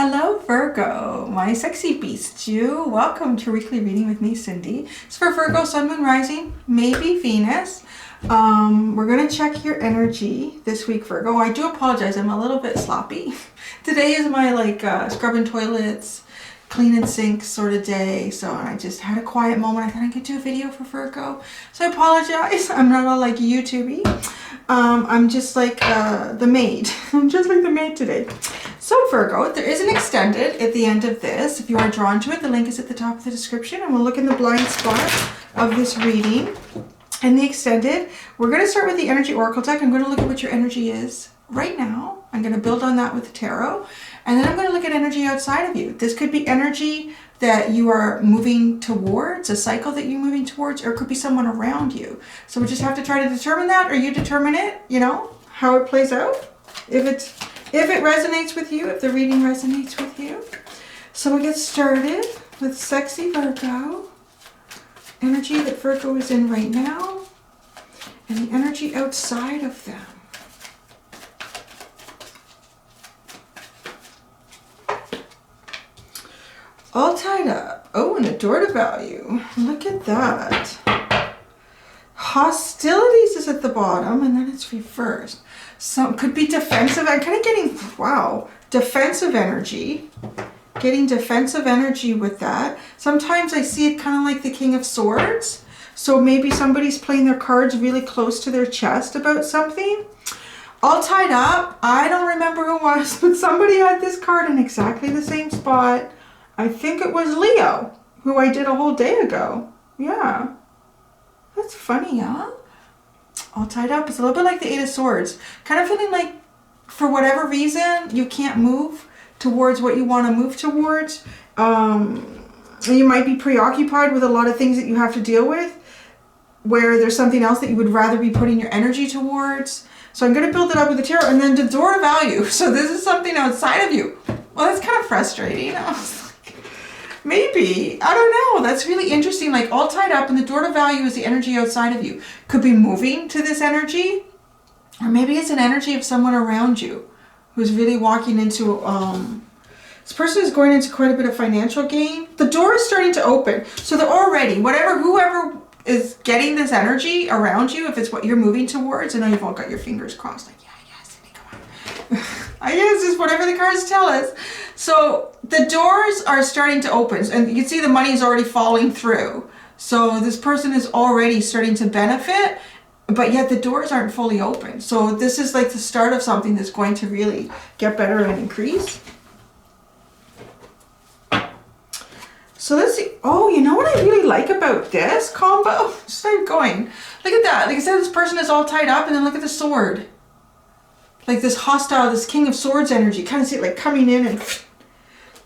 Hello Virgo, my sexy beast you. Welcome to your weekly reading with me, Cindy. It's for Virgo, Sun, Moon, Rising, maybe Venus. We're gonna check your energy this week, Virgo. I do apologize, I'm a little bit sloppy. Today is my scrubbing toilets, cleaning sinks sort of day, so I just had a quiet moment. I thought I could do a video for Virgo, so I apologize. I'm not all like YouTubey. I'm just like the maid. I'm just like the maid today. So Virgo, there is an extended at the end of this. If you are drawn to it, the link is at the top of the description, and we'll look in the blind spot of this reading. And the extended, we're going to start with the energy oracle deck. I'm going to look at what your energy is right now. I'm going to build on that with the tarot, and then I'm going to look at energy outside of you. This could be energy that you are moving towards, a cycle that you're moving towards, or it could be someone around you. So we just have to try to determine that, or you determine it, you know, how it plays out. If it resonates with you, if the reading resonates with you. So we'll get started with sexy Virgo. Energy that Virgo is in right now, and the energy outside of them. All tied up. Oh, and a door to value. Look at that. Hostilities is at the bottom, and then it's reversed. So it could be defensive. I'm kind of getting, wow, defensive energy. Getting defensive energy with that. Sometimes I see it kind of like the King of Swords. So maybe somebody's playing their cards really close to their chest about something. All tied up. I don't remember who it was, but somebody had this card in exactly the same spot. I think it was Leo, who I did a whole day ago. Yeah. That's funny, huh? All tied up. It's a little bit like the Eight of Swords. Kind of feeling like, for whatever reason, you can't move towards what you want to move towards. You might be preoccupied with a lot of things that you have to deal with, where there's something else that you would rather be putting your energy towards. So I'm going to build it up with the tarot, and then the door of value. So this is something outside of you. Well, that's kind of frustrating. I was like, maybe, I don't know. That's really interesting. Like all tied up, and the door to value is the energy outside of you. Could be moving to this energy, or maybe it's an energy of someone around you who's really walking into, this person is going into quite a bit of financial gain. The door is starting to open. So they're already, whoever is getting this energy around you, if it's what you're moving towards, I know you've all got your fingers crossed, like, yeah, Cindy, come on. I guess it's whatever the cards tell us. So the doors are starting to open, and you can see the money is already falling through. So this person is already starting to benefit, but yet the doors aren't fully open. So this is like the start of something that's going to really get better and increase. So let's see. Oh, you know what I really like about this combo? Just start going. Look at that. Like I said, this person is all tied up, and then look at the sword. Like this hostile, this King of Swords energy. Kind of see it like coming in and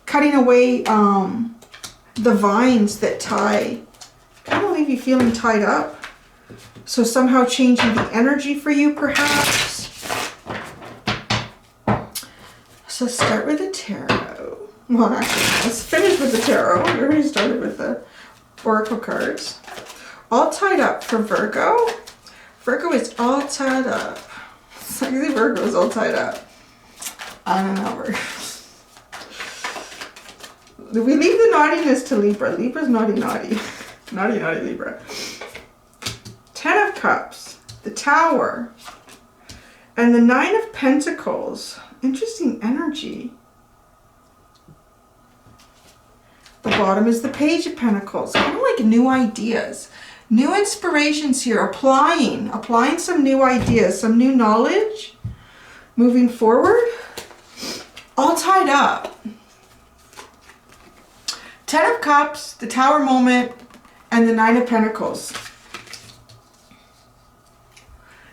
cutting away the vines that tie. Kind of leave you feeling tied up. So somehow changing the energy for you, perhaps. So start with the tarot. Well, actually, let's finish with the tarot. We already started with the oracle cards. All tied up for Virgo. Virgo is all tied up. Sexy Virgo is all tied up. I don't know. We leave the naughtiness to Libra. Libra's naughty. Naughty Libra. 10 of Cups, the Tower, and the 9 of Pentacles. Interesting energy. The bottom is the Page of Pentacles. Kind of like new ideas. New inspirations here. Applying some new ideas, some new knowledge. Moving forward. All tied up. 10 of Cups, the Tower moment, and the 9 of Pentacles.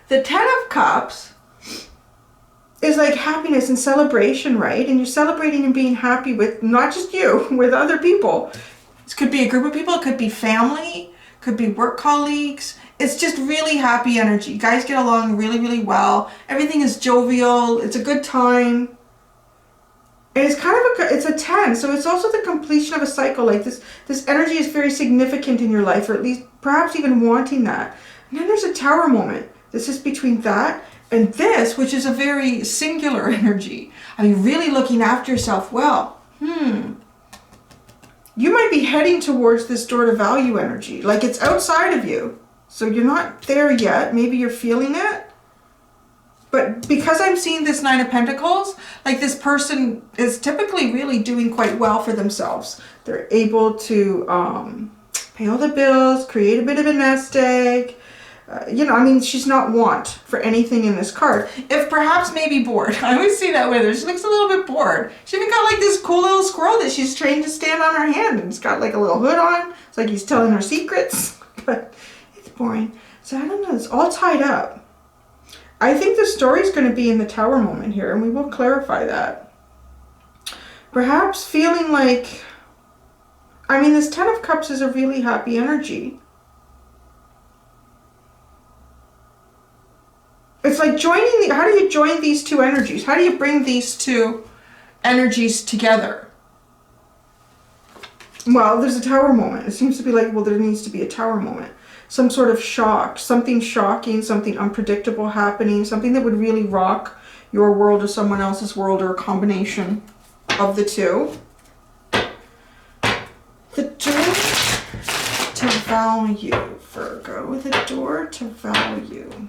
The 10 of Cups is like happiness and celebration, right? And you're celebrating and being happy with not just you, with other people. This could be a group of people, it could be family, could be work colleagues. It's just really happy energy. You guys get along really, really well. Everything is jovial. It's a good time. And it's kind of it's a 10, so it's also the completion of a cycle. Like this energy is very significant in your life, or at least perhaps even wanting that. And then there's a Tower moment. This is between that And this, which is a very singular energy, I mean, really looking after yourself well. You might be heading towards this door to value energy, like it's outside of you. So you're not there yet. Maybe you're feeling it. But because I'm seeing this Nine of Pentacles, like this person is typically really doing quite well for themselves. They're able to pay all the bills, create a bit of a nest egg. You know, I mean, she's not want for anything in this card. If perhaps maybe bored. I always see that with her. She looks a little bit bored. She even got like this cool little squirrel that she's trained to stand on her hand. And it's got like a little hood on. It's like he's telling her secrets. But it's boring. So I don't know. It's all tied up. I think the story is going to be in the Tower moment here. And we will clarify that. Perhaps feeling like... I mean, this Ten of Cups is a really happy energy. It's like joining the, how do you join these two energies? How do you bring these two energies together? Well, there's a Tower moment. It seems to be like, well, there needs to be a Tower moment. Some sort of shock, something shocking, something unpredictable happening, something that would really rock your world or someone else's world, or a combination of the two. The door to value, Virgo. The door to value.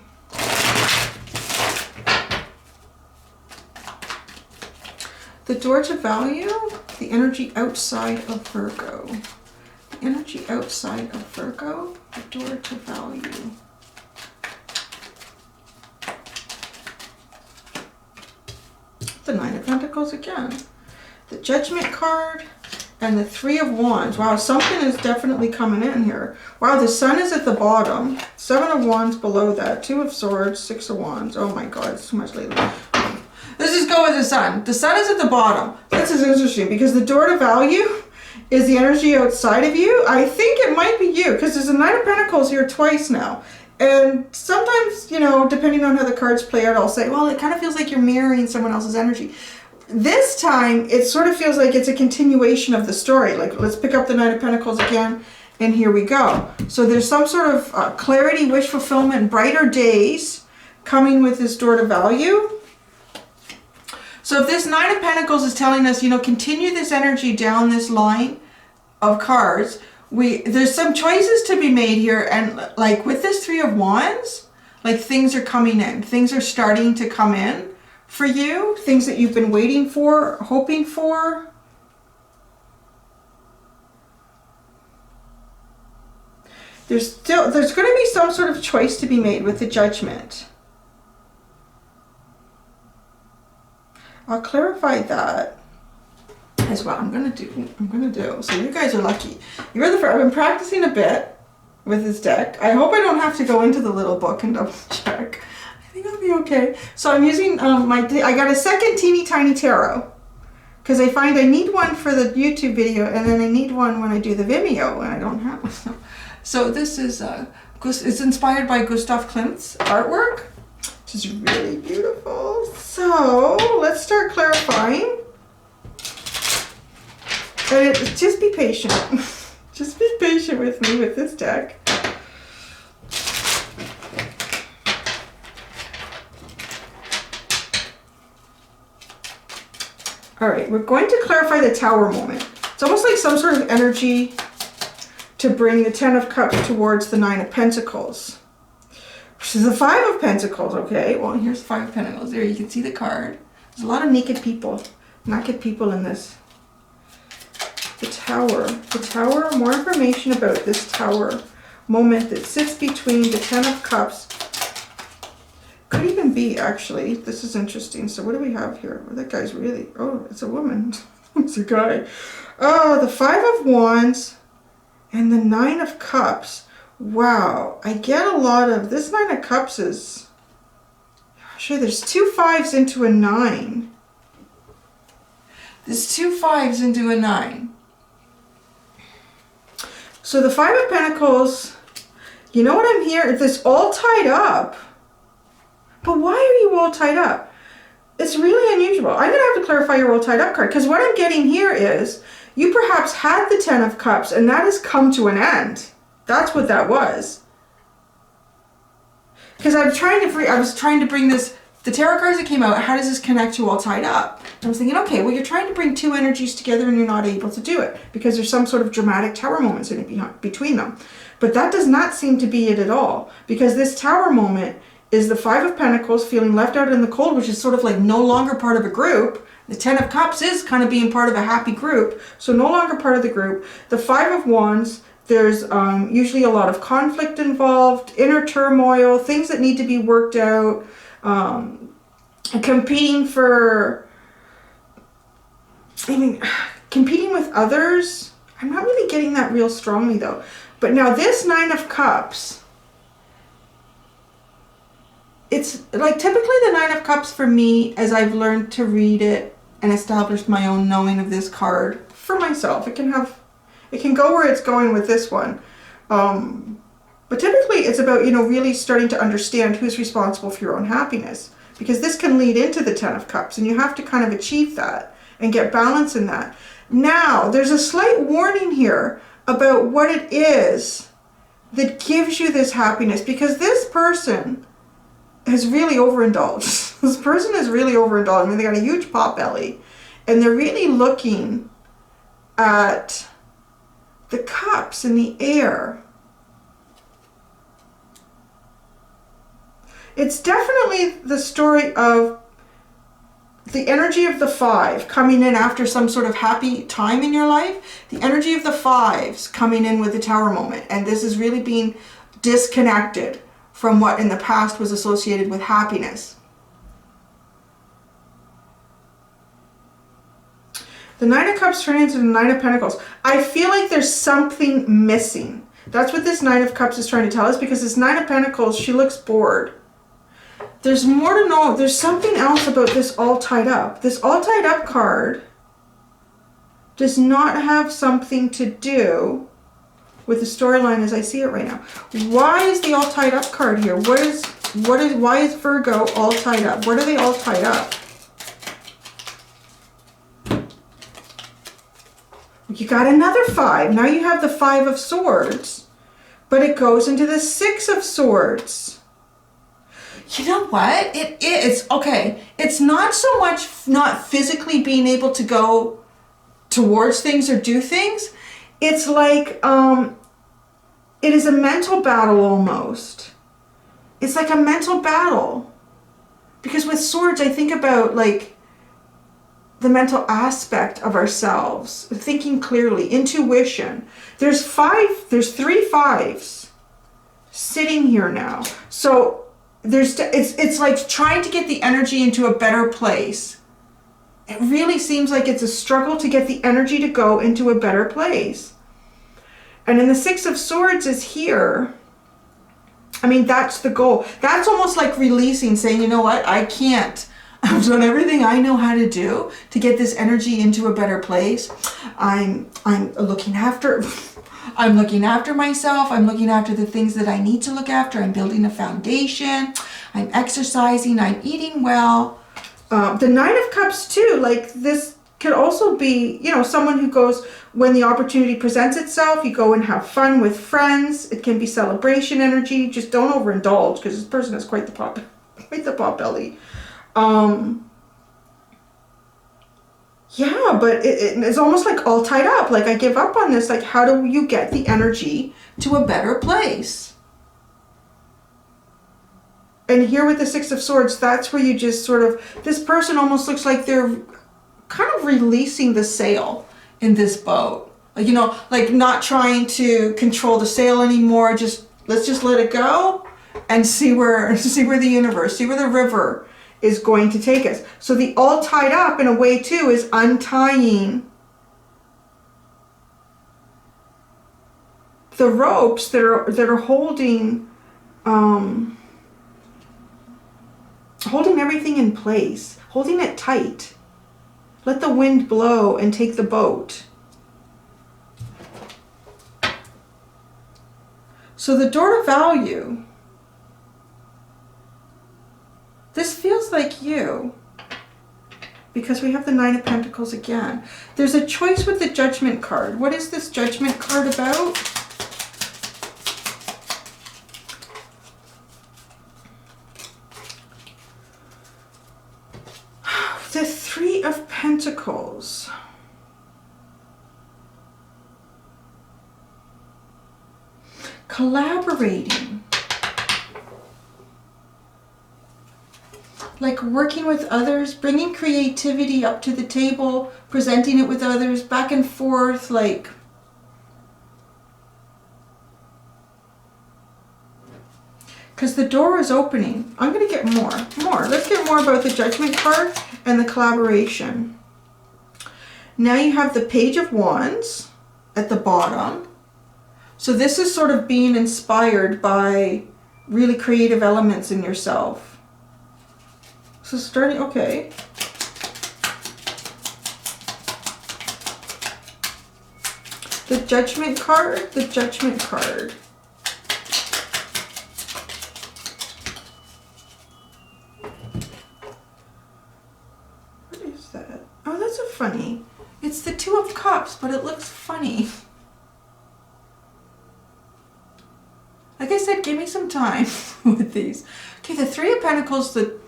The door to value, the energy outside of Virgo. The energy outside of Virgo, the door to value. The Nine of Pentacles again. The Judgment card and the Three of Wands. Wow, something is definitely coming in here. Wow, the Sun is at the bottom. Seven of Wands below that. Two of Swords, Six of Wands. Oh my God, it's too much lately. Let's just go with the Sun. The Sun is at the bottom. This is interesting because the door to value is the energy outside of you. I think it might be you because there's a Nine of Pentacles here twice now. And sometimes, you know, depending on how the cards play out, I'll say, well, it kind of feels like you're mirroring someone else's energy. This time, it sort of feels like it's a continuation of the story. Like, let's pick up the Nine of Pentacles again, and here we go. So there's some sort of clarity, wish fulfillment, brighter days coming with this door to value. So if this Nine of Pentacles is telling us, you know, continue this energy down this line of cards, there's some choices to be made here. And like with this Three of Wands, like things are coming in. Things are starting to come in for you. Things that you've been waiting for, hoping for. There's going to be some sort of choice to be made with the Judgment. I'll clarify that as well. I'm gonna do. So you guys are lucky. You're the first. I've been practicing a bit with this deck. I hope I don't have to go into the little book and double check. I think I'll be okay. So I'm using I got a second teeny tiny tarot because I find I need one for the YouTube video and then I need one when I do the Vimeo and I don't have one. So this is it's inspired by Gustav Klimt's artwork. Which is really beautiful. So let's start clarifying. And just be patient. Just be patient with me with this deck. All right, we're going to clarify the Tower moment. It's almost like some sort of energy to bring the Ten of Cups towards the Nine of Pentacles. Which is the Five of Pentacles, okay? Well, here's the Five of Pentacles. There, you can see the card. There's a lot of naked people in this. The Tower. The Tower, more information about this Tower moment that sits between the Ten of Cups. Could even be, actually. This is interesting. So what do we have here? Oh, that guy's really... Oh, it's a woman. It's a guy. Oh, the Five of Wands and the Nine of Cups. Wow, I get a lot of, this Nine of Cups is, sure, there's two fives into a nine. There's two fives into a nine. So the Five of Pentacles, you know what I'm hearing? This all tied up. But why are you all tied up? It's really unusual. I'm going to have to clarify your all tied up card because what I'm getting here is you perhaps had the Ten of Cups and that has come to an end. That's what that was. Because I was trying to bring this the tarot cards that came out, how does this connect to all tied up? And I was thinking, okay, well, you're trying to bring two energies together and you're not able to do it because there's some sort of dramatic tower moments in it between them. But that does not seem to be it at all, because this tower moment is the Five of Pentacles feeling left out in the cold, which is sort of like no longer part of a group. The Ten of Cups is kind of being part of a happy group, so no longer part of the group. The Five of Wands, there's usually a lot of conflict involved, inner turmoil, things that need to be worked out, competing with others. I'm not really getting that real strongly though. But now this Nine of Cups, it's like typically the Nine of Cups for me, as I've learned to read it and established my own knowing of this card for myself, it can go where it's going with this one. But typically it's about, you know, really starting to understand who's responsible for your own happiness, because this can lead into the Ten of Cups and you have to kind of achieve that and get balance in that. Now, there's a slight warning here about what it is that gives you this happiness, because this person has really overindulged. This person is really overindulged. I mean, they got a huge pot belly and they're really looking at the cups in the air. It's definitely the story of the energy of the Five coming in after some sort of happy time in your life. The energy of the Fives coming in with the Tower moment. And this is really being disconnected from what in the past was associated with happiness. The Nine of Cups turning into the Nine of Pentacles. I feel like there's something missing. That's what this Nine of Cups is trying to tell us, because this Nine of Pentacles, she looks bored. There's more to know. There's something else about this all tied up. This all tied up card does not have something to do with the storyline as I see it right now. Why is the all tied up card here? Why is Virgo all tied up? What are they all tied up? You got another Five. Now you have the Five of Swords, but it goes into the Six of Swords. You know what? It is, okay, it's not so much not physically being able to go towards things or do things. It's like, it is a mental battle almost. It's like a mental battle. Because with swords, I think about like the mental aspect of ourselves, thinking clearly, intuition. There's three Fives sitting here now. So it's like trying to get the energy into a better place. It really seems like it's a struggle to get the energy to go into a better place. And then the Six of Swords is here. I mean, that's the goal. That's almost like releasing, saying, you know what, I can't. I've done everything I know how to do to get this energy into a better place. I'm looking after myself. I'm looking after the things that I need to look after. I'm building a foundation. I'm exercising. I'm eating well. The Nine of Cups too, like this could also be, you know, someone who goes, when the opportunity presents itself, you go and have fun with friends. It can be celebration energy. Just don't overindulge, because this person has quite the pot belly. Yeah, but it's almost like all tied up. Like, I give up on this. Like, how do you get the energy to a better place? And here with the Six of Swords, that's where you just sort of, this person almost looks like they're kind of releasing the sail in this boat. Like, you know, like not trying to control the sail anymore. Let's just let it go and see where the universe, see where the river is going to take us. So the all tied up in a way too is untying the ropes that are holding holding everything in place, holding it tight. Let the wind blow and take the boat. So the door to value, this feels like you, because we have the Nine of Pentacles again. There's a choice with the Judgment card. What is this Judgment card about? collaborating. Like working with others, bringing creativity up to the table, presenting it with others, back and forth, like... Because the door is opening. I'm going to get more. Let's get more about the Judgment card and the collaboration. Now you have the Page of Wands at the bottom. So this is sort of being inspired by really creative elements in yourself. So starting, okay. The Judgment card, the Judgment card. What is that? Oh, that's a funny. It's the Two of Cups, but it looks funny. Like I said, give me some time with these. Okay, the Three of Pentacles, the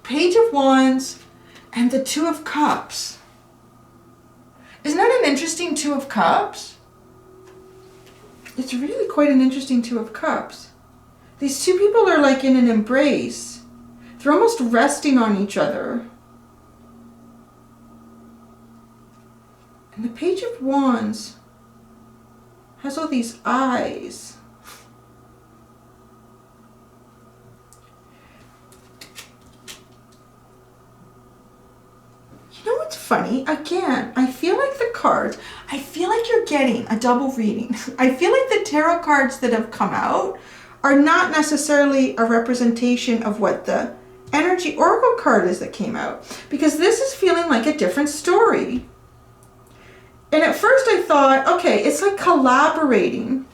Page of Wands, and the Two of Cups. Isn't that an interesting Two of Cups? It's really quite an interesting Two of Cups. These two people are like in an embrace. They're almost resting on each other. And the Page of Wands has all these eyes. You know what's funny? Again, I feel like the cards, I feel like you're getting a double reading. I feel like the tarot cards that have come out are not necessarily a representation of what the energy oracle card is that came out. Because this is feeling like a different story. And at first I thought, okay, it's like collaborating.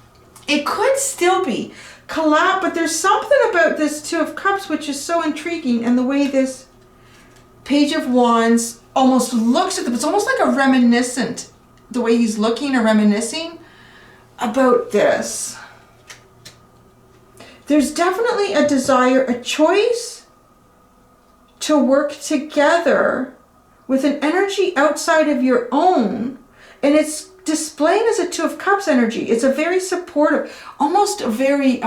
It could still be but there's something about this Two of Cups which is so intriguing, and the way this Page of Wands almost looks at them. It's almost like a reminiscent, the way he's looking or reminiscing about this. There's definitely a desire, a choice to work together with an energy outside of your own. And it's displayed as a Two of Cups energy. It's a very supportive, almost a very,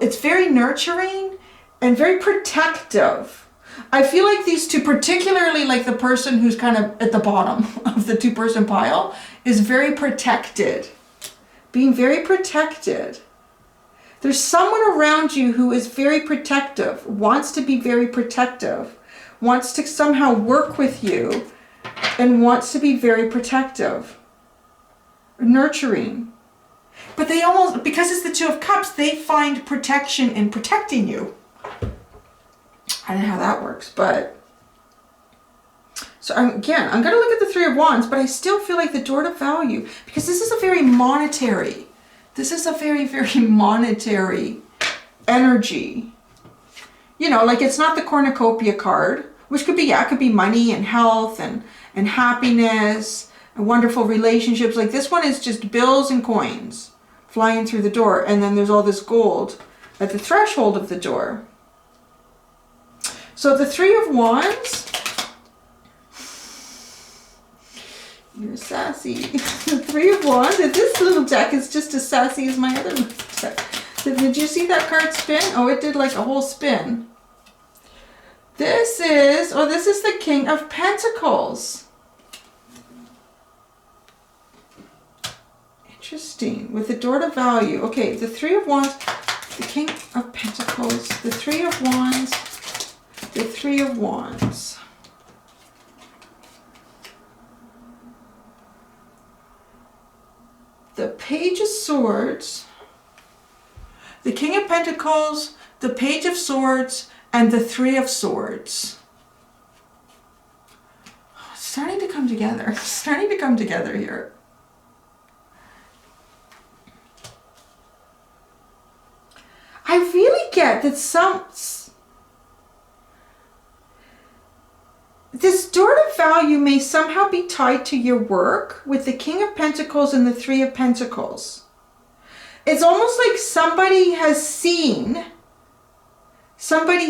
it's very nurturing and very protective. I feel like these two, particularly like the person who's kind of at the bottom of the two-person pile, is very protected. Being very protected. There's someone around you who is very protective, wants to be very protective, wants to somehow work with you, and wants to be very protective, nurturing. But they almost, because it's the Two of Cups, they find protection in protecting you. I don't know how that works, but... So I'm going to look at the Three of Wands, but I still feel like the door to value, because this is a very monetary, this is a very, very monetary energy. You know, like it's not the cornucopia card, which could be, yeah, it could be money and health and happiness and wonderful relationships. Like this one is just bills and coins flying through the door, and then there's all this gold at the threshold of the door. So the Three of Wands, you're sassy. The Three of Wands, and this little deck is just as sassy as my other little deck. Did you see that card spin? Oh, it did like a whole spin. This is the King of Pentacles. Interesting. With the door to value. Okay, the Three of Wands, the King of Pentacles, the Three of Wands, the Three of Wands. The Page of Swords, the King of Pentacles, the Page of Swords, and the Three of Swords. It's starting to come together. It's starting to come together here. I really get that this door to value may somehow be tied to your work with the King of Pentacles and the Three of Pentacles. It's almost like somebody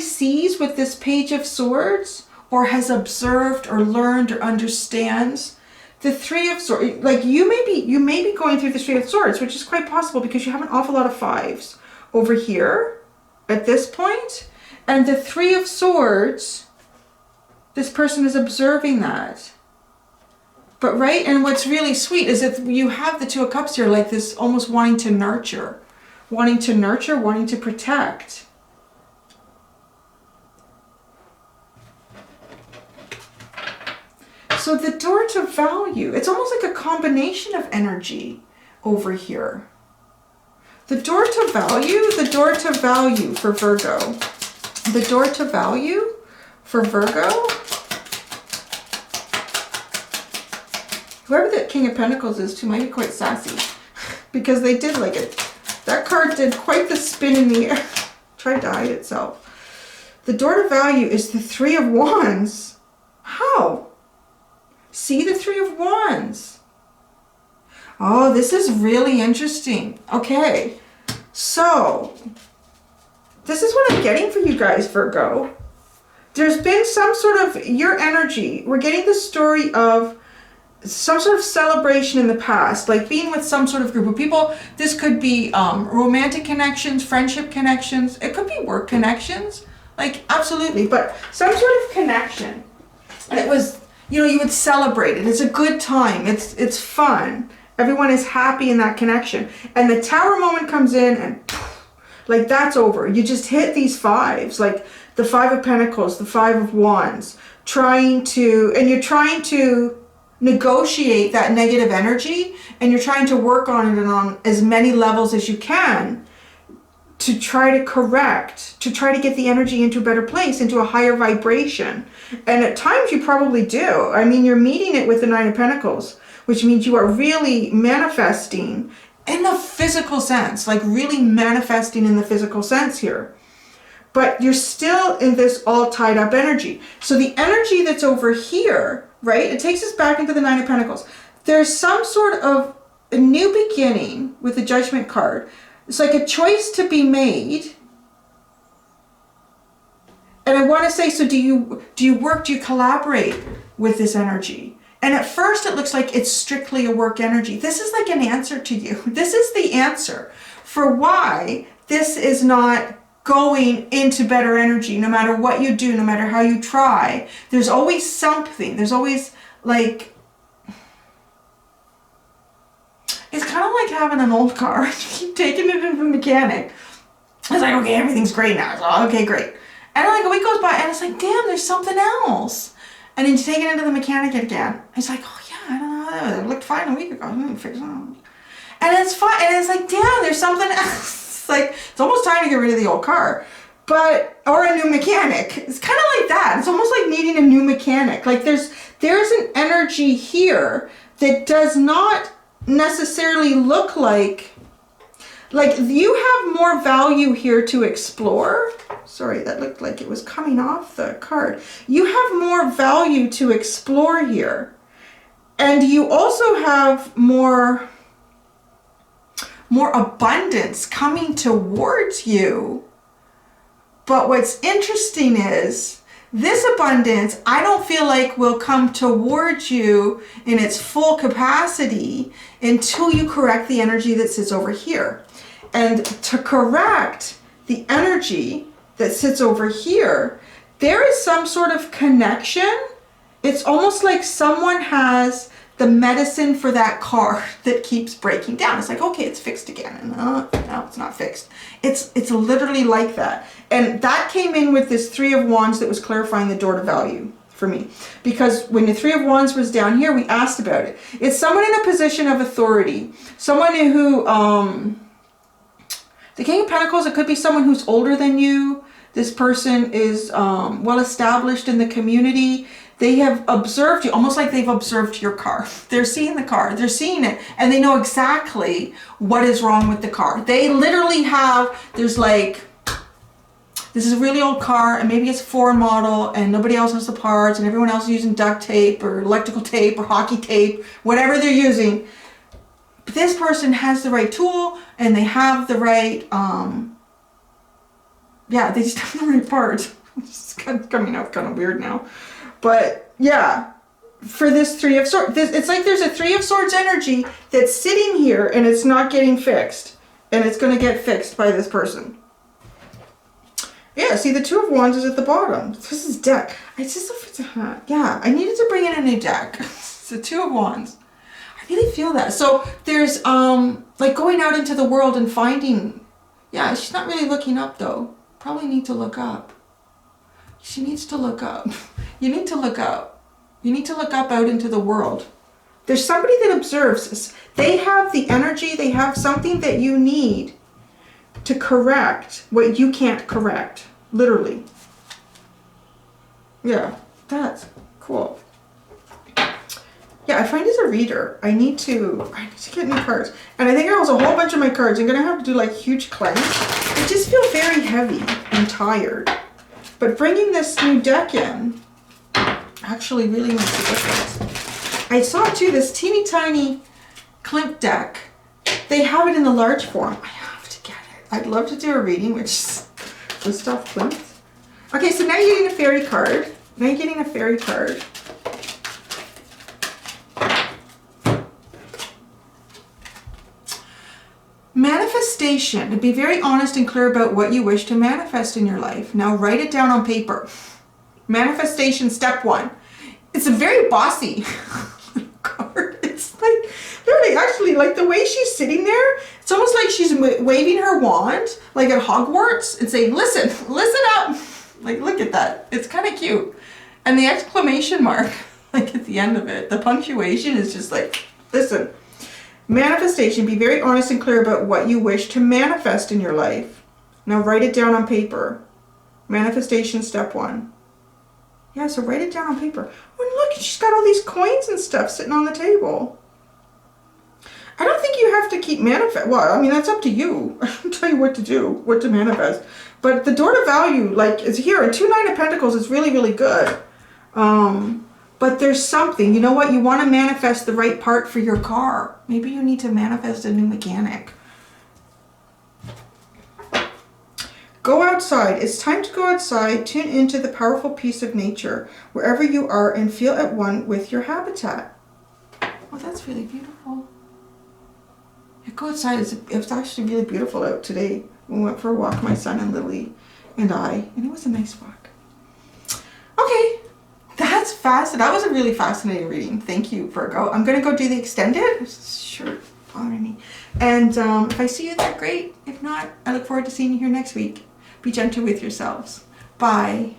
sees with this Page of Swords, or has observed or learned or understands the Three of Swords, like you may be going through the Three of Swords, which is quite possible because you have an awful lot of fives over here at this point. And the Three of Swords, this person is observing that. But right, and what's really sweet is that you have the Two of Cups here, like this almost wanting to nurture, wanting to protect. So the door to value, it's almost like a combination of energy over here. The door to value for Virgo. The door to value for Virgo. Whoever that King of Pentacles is too might be quite sassy because they did like it. That card did quite the spin in the air. Tried to hide itself. The door to value is the Three of Wands. How? See the Three of Wands. Oh, this is really interesting. Okay, so this is what I'm getting for you guys, Virgo. There's been some sort of your energy. We're getting the story of some sort of celebration in the past, like being with some sort of group of people. This could be romantic connections, friendship connections. It could be work connections, like absolutely, but some sort of connection. And it was, you know, you would celebrate it. It's a good time. It's fun. Everyone is happy in that connection. And the Tower moment comes in and poof, like that's over. You just hit these fives, like the Five of Pentacles, the Five of Wands, you're trying to negotiate that negative energy, and you're trying to work on it and on as many levels as you can to try to correct, to try to get the energy into a better place, into a higher vibration. And at times you probably do. I mean, you're meeting it with the Nine of Pentacles, which means you are really manifesting in the physical sense, like really manifesting in the physical sense here. But you're still in this all tied up energy. So the energy that's over here, right? It takes us back into the Nine of Pentacles. There's some sort of a new beginning with the Judgment card. It's like a choice to be made. And I want to say, so do you collaborate with this energy? And at first it looks like it's strictly a work energy. This is like an answer to you. This is the answer for why this is not going into better energy. No matter what you do, no matter how you try, there's always something. There's always like, it's kind of like having an old car. You keep taking it into the mechanic. It's like, okay, everything's great now. It's like, okay, great. And like a week goes by and it's like, damn, there's something else. And then you take it into the mechanic again. It's like, oh yeah, I don't know, it looked fine a week ago. Let me fix it. And it's fine. And it's like, damn, there's something else. It's like, it's almost time to get rid of the old car. Or a new mechanic. It's kind of like that. It's almost like needing a new mechanic. Like there's an energy here that does not necessarily look like you have more value here to explore. Sorry, that looked like it was coming off the card. You have more value to explore here. And you also have more abundance coming towards you. But what's interesting is this abundance, I don't feel like will come towards you in its full capacity until you correct the energy that sits over here. And to correct the energy that sits over here, there is some sort of connection. It's almost like someone has the medicine for that car that keeps breaking down. It's like, okay, it's fixed again. And no, it's not fixed. It's literally like that. And that came in with this Three of Wands that was clarifying the door to value for me. Because when the Three of Wands was down here, we asked about it. It's someone in a position of authority. Someone who, the King of Pentacles, it could be someone who's older than you. This person is well established in the community. They have observed you, almost like they've observed your car. They're seeing the car, they're seeing it, and they know exactly what is wrong with the car. They literally have, there's like, this is a really old car, and maybe it's a foreign model, and nobody else has the parts, and everyone else is using duct tape, or electrical tape, or hockey tape, whatever they're using. But this person has the right tool, and they have the right, yeah, they just have the right parts. It's kind of coming out kind of weird now. But yeah, for this Three of Swords. It's like there's a Three of Swords energy that's sitting here and it's not getting fixed. And it's going to get fixed by this person. Yeah, see, the Two of Wands is at the bottom. This is deck. Yeah, I needed to bring in a new deck. It's the Two of Wands. I really feel that. So there's like going out into the world and finding. Yeah, she's not really looking up though. Probably need to look up. She needs to look up. You need to look up. You need to look up out into the world. There's somebody that observes. They have the energy. They have something that you need to correct what you can't correct. Literally. Yeah, that's cool. Yeah, I find as a reader, I need to get new cards. And I think I was a whole bunch of my cards. I'm going to have to do like huge cleanse. I just feel very heavy and tired. But bringing this new deck in actually really makes a difference. I saw too this teeny tiny Klimt deck. They have it in the large form. I have to get it. I'd love to do a reading, which is Gustav Klimt. Okay, so now you're getting a fairy card. Now you're getting a fairy card. Manifestation. To be very honest and clear about what you wish to manifest in your life. Now write it down on paper. Manifestation step 1. It's a very bossy card. It's like, literally, actually, like the way she's sitting there, it's almost like she's waving her wand, like at Hogwarts, and saying, listen, listen up. Like, look at that. It's kind of cute. And the exclamation mark, like at the end of it, the punctuation is just like, listen. Manifestation. Be very honest and clear about what you wish to manifest in your life. Now write it down on paper. Manifestation step 1. Yeah, so write it down on paper. Oh, look, she's got all these coins and stuff sitting on the table. I don't think you have to keep manifest. Well, I mean, that's up to you. I can tell you what to do, what to manifest. But the door to value, like, is here. And 2 Nine of Pentacles is really, really good. But there's something, you know what? You want to manifest the right part for your car. Maybe you need to manifest a new mechanic. Go outside. It's time to go outside. Tune into the powerful peace of nature wherever you are and feel at one with your habitat. Oh, that's really beautiful. Yeah, go outside. It's actually really beautiful out today. We went for a walk, my son and Lily and I, and it was a nice walk. Okay. That's fast. That was a really fascinating reading. Thank you, Virgo. I'm going to go do the extended. Sure, bothering me. And if I see you there, great. If not, I look forward to seeing you here next week. Be gentle with yourselves. Bye.